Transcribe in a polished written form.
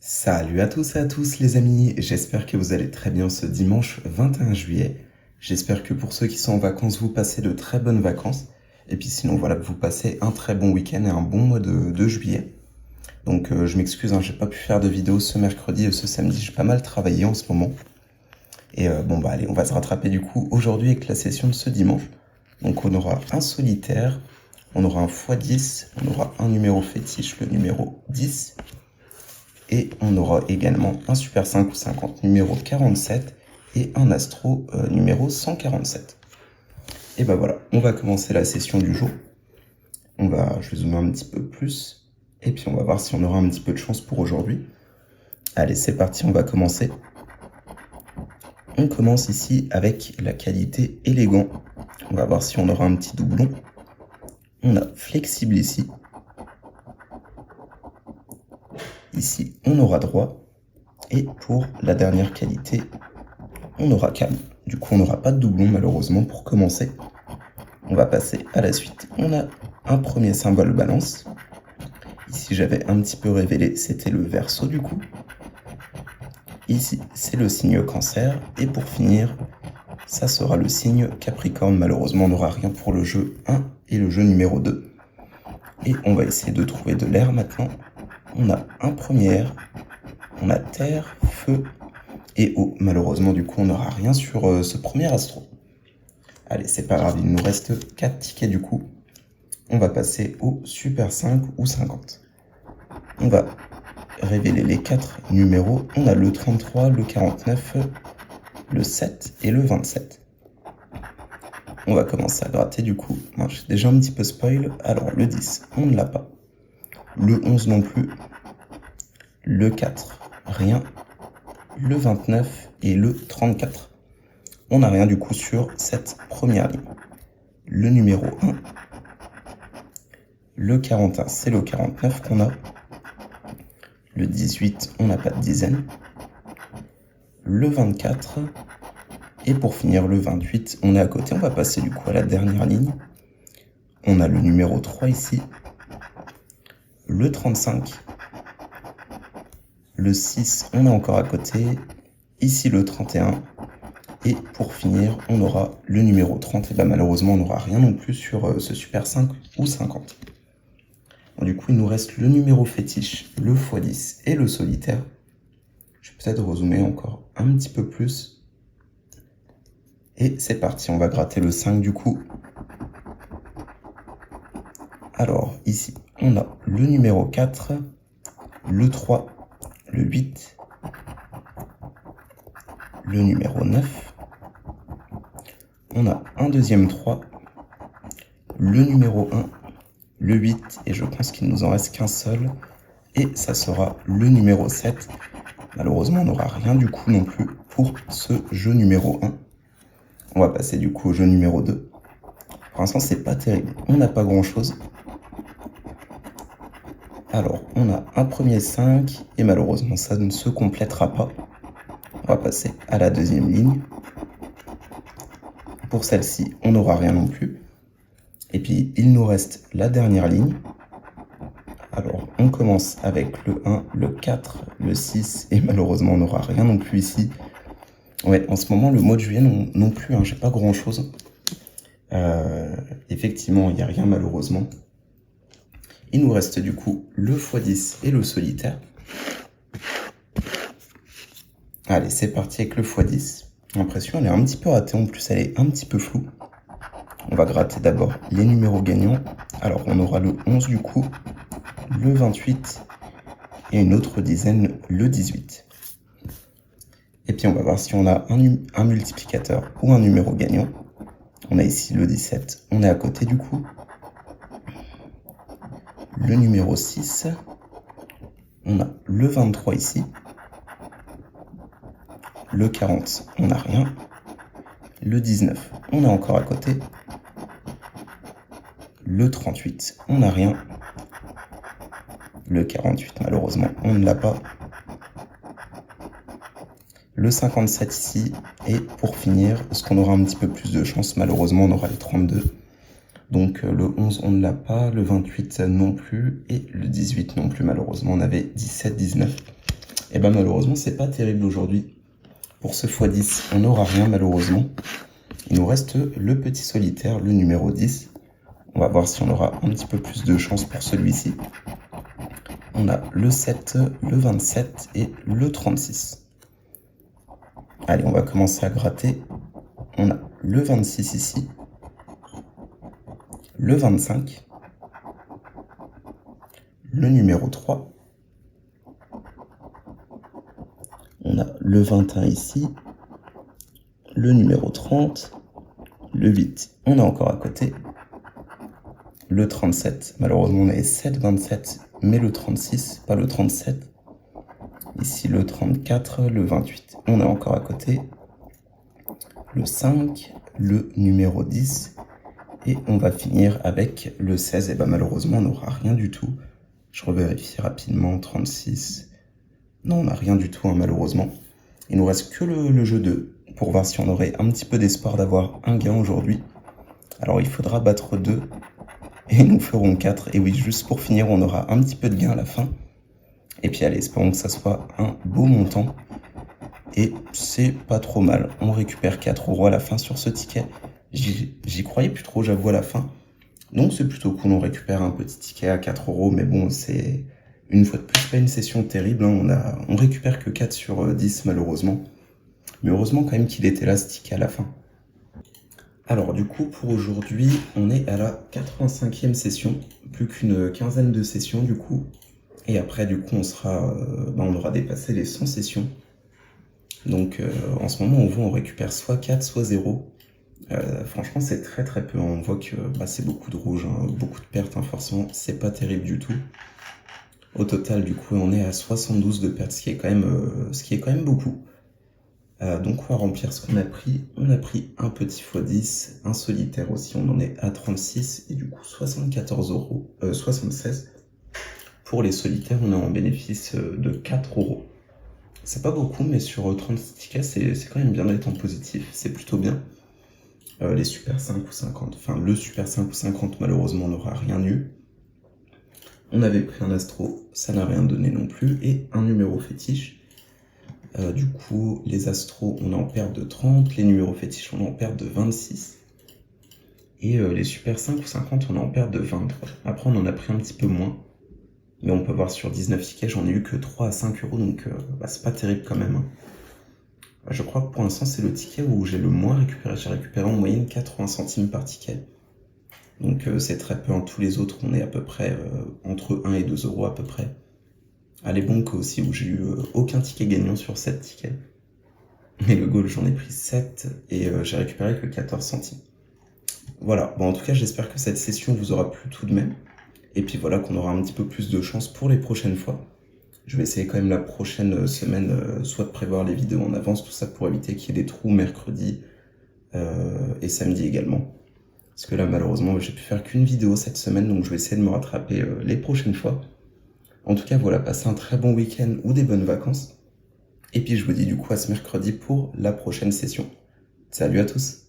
Salut à tous et à tous les amis, j'espère que vous allez très bien ce dimanche 21 juillet. J'espère que pour ceux qui sont en vacances, vous passez de très bonnes vacances. Et puis sinon voilà, que vous passez un très bon week-end et un bon mois de juillet. Donc je m'excuse, j'ai pas pu faire de vidéo ce mercredi et ce samedi, j'ai pas mal travaillé en ce moment. Et allez, on va se rattraper du coup aujourd'hui avec la session de ce dimanche. Donc on aura un solitaire, on aura un x10, on aura un numéro fétiche, le numéro 10. Et on aura également un Super 5 ou 50 numéro 47 et un Astro numéro 147. Et ben voilà, on va commencer la session du jour. Je vais zoomer un petit peu plus. Et puis on va voir si on aura un petit peu de chance pour aujourd'hui. Allez, c'est parti, on va commencer. On commence ici avec la qualité élégant. On va voir si on aura un petit doublon. On a flexible ici. Ici, on aura droit. Et pour la dernière qualité, on aura calme. Du coup, on n'aura pas de doublon malheureusement pour commencer. On va passer à la suite. On a un premier symbole balance. Ici, j'avais un petit peu révélé, c'était le Verseau du coup. Ici, c'est le signe Cancer. Et pour finir, ça sera le signe Capricorne. Malheureusement, on n'aura rien pour le jeu 1 et le jeu numéro 2. Et on va essayer de trouver de l'air maintenant. On a un premier air. On a terre, feu et eau. Malheureusement, du coup, on n'aura rien sur ce premier astro. Allez, c'est pas grave, il nous reste 4 tickets du coup. On va passer au Super 5 ou 50. On va révéler les 4 numéros. On a le 33, le 49, le 7 et le 27. On va commencer à gratter du coup. Moi, j'ai déjà un petit peu spoil. Alors, le 10, on ne l'a pas. Le 11 non plus. Le 4, rien. Le 29 et le 34. On n'a rien du coup sur cette première ligne. Le numéro 1. Le 41, c'est le 49 qu'on a. Le 18, on n'a pas de dizaine. Le 24. Et pour finir, le 28, on est à côté. On va passer du coup à la dernière ligne. On a le numéro 3 ici. Le 35. Le 6, on est encore à côté. Ici, le 31. Et pour finir, on aura le numéro 30. Et malheureusement, on n'aura rien non plus sur ce Super 5 ou 50. Bon, du coup, il nous reste le numéro fétiche, le x10 et le solitaire. Je vais peut-être rezoomer encore un petit peu plus. Et c'est parti, on va gratter le 5 du coup. Alors, ici, on a le numéro 4, le 3, le 8, le numéro 9. On a un deuxième 3, le numéro 1, le 8, et je pense qu'il nous en reste qu'un seul. Et ça sera le numéro 7. Malheureusement, on n'aura rien du coup non plus pour ce jeu numéro 1. On va passer du coup au jeu numéro 2. Pour l'instant, c'est pas terrible. On n'a pas grand chose. Alors, on a un premier 5 et malheureusement, ça ne se complétera pas. On va passer à la deuxième ligne. Pour celle-ci, on n'aura rien non plus. Et puis, il nous reste la dernière ligne. Alors, on commence avec le 1, le 4, le 6 et malheureusement, on n'aura rien non plus ici. Ouais, en ce moment, le mois de juillet non plus, j'ai pas grand-chose. Effectivement, il n'y a rien malheureusement. Il nous reste du coup le x10 et le solitaire. Allez, c'est parti avec le x10. L'impression, elle est un petit peu ratée, en plus elle est un petit peu floue. On va gratter d'abord les numéros gagnants. Alors, on aura le 11 du coup, le 28 et une autre dizaine, le 18. Et puis, on va voir si on a un multiplicateur ou un numéro gagnant. On a ici le 17, on est à côté du coup. Le numéro 6, on a le 23 ici. Le 40, on n'a rien. Le 19, on est encore à côté. Le 38, on n'a rien. Le 48, malheureusement, on ne l'a pas. Le 57 ici. Et pour finir, est-ce qu'on aura un petit peu plus de chance? Malheureusement, on aura les 32. Donc le 11, on ne l'a pas. Le 28 non plus. Et le 18 non plus, malheureusement. On avait 17, 19. Et ben malheureusement, c'est pas terrible aujourd'hui. Pour ce x10, on n'aura rien malheureusement. Il nous reste le petit solitaire, le numéro 10. On va voir si on aura un petit peu plus de chance pour celui-ci. On a le 7, le 27 et le 36. Allez, on va commencer à gratter. On a le 26 ici, le 25, le numéro 3, on a le 21 ici, le numéro 30, le 8, on est encore à côté, le 37, malheureusement on avait 7, 27, mais le 36, pas le 37, ici le 34, le 28, on est encore à côté, le 5, le numéro 10, et on va finir avec le 16, et bah malheureusement on n'aura rien du tout. Je revérifie rapidement, 36, non on n'a rien du tout hein, malheureusement. Il nous reste que le jeu 2, pour voir si on aurait un petit peu d'espoir d'avoir un gain aujourd'hui. Alors il faudra battre 2, et nous ferons 4, et oui juste pour finir on aura un petit peu de gain à la fin. Et puis allez, espérons que ça soit un beau montant. Et c'est pas trop mal. On récupère 4 € à la fin sur ce ticket. J'y croyais plus trop, j'avoue, à la fin. Donc c'est plutôt cool, on récupère un petit ticket à 4 €. Mais bon, c'est une fois de plus pas une session terrible. Hein. On récupère que 4 sur 10 malheureusement. Mais heureusement quand même qu'il était là ce ticket à la fin. Alors du coup, pour aujourd'hui, on est à la 85e session. Plus qu'une quinzaine de sessions du coup. Et après, du coup, on aura dépassé les 100 sessions. Donc, en ce moment, on récupère soit 4, soit 0. Franchement, c'est très très peu. On voit que c'est beaucoup de rouge, hein, beaucoup de pertes, hein, forcément. C'est pas terrible du tout. Au total, du coup, on est à 72 de pertes, ce qui est quand même beaucoup. Donc, on va remplir ce qu'on a pris. On a pris un petit x10, un solitaire aussi. On en est à 36 et du coup 74 €, 76. Pour les solitaires, on est en bénéfice de 4 €. C'est pas beaucoup, mais sur 36 tickets, c'est quand même bien d'être en positif. C'est plutôt bien. Les super 5 ou 50, enfin le super 5 ou 50, malheureusement, on n'aura rien eu. On avait pris un astro, ça n'a rien donné non plus, et un numéro fétiche. Du coup, les astros, on est en perte de 30, les numéros fétiches, on est en perte de 26. Et les super 5 ou 50, on est en perte de 23. Après, on en a pris un petit peu moins. Mais on peut voir sur 19 tickets, j'en ai eu que 3 à 5 €, donc c'est pas terrible quand même. Hein. Je crois que pour l'instant, c'est le ticket où j'ai le moins récupéré. J'ai récupéré en moyenne 80 centimes par ticket. Donc c'est très peu. En tous les autres, on est à peu près entre 1 et 2 € à peu près. À les banques aussi, où j'ai eu aucun ticket gagnant sur 7 tickets. Et le goal, j'en ai pris 7 et j'ai récupéré que 14 centimes. Voilà, bon en tout cas, j'espère que cette session vous aura plu tout de même. Et puis voilà, qu'on aura un petit peu plus de chance pour les prochaines fois. Je vais essayer quand même la prochaine semaine, soit de prévoir les vidéos en avance, tout ça pour éviter qu'il y ait des trous mercredi et samedi également. Parce que là, malheureusement, j'ai pu faire qu'une vidéo cette semaine, donc je vais essayer de me rattraper les prochaines fois. En tout cas, voilà, passez un très bon week-end ou des bonnes vacances. Et puis je vous dis du coup à ce mercredi pour la prochaine session. Salut à tous!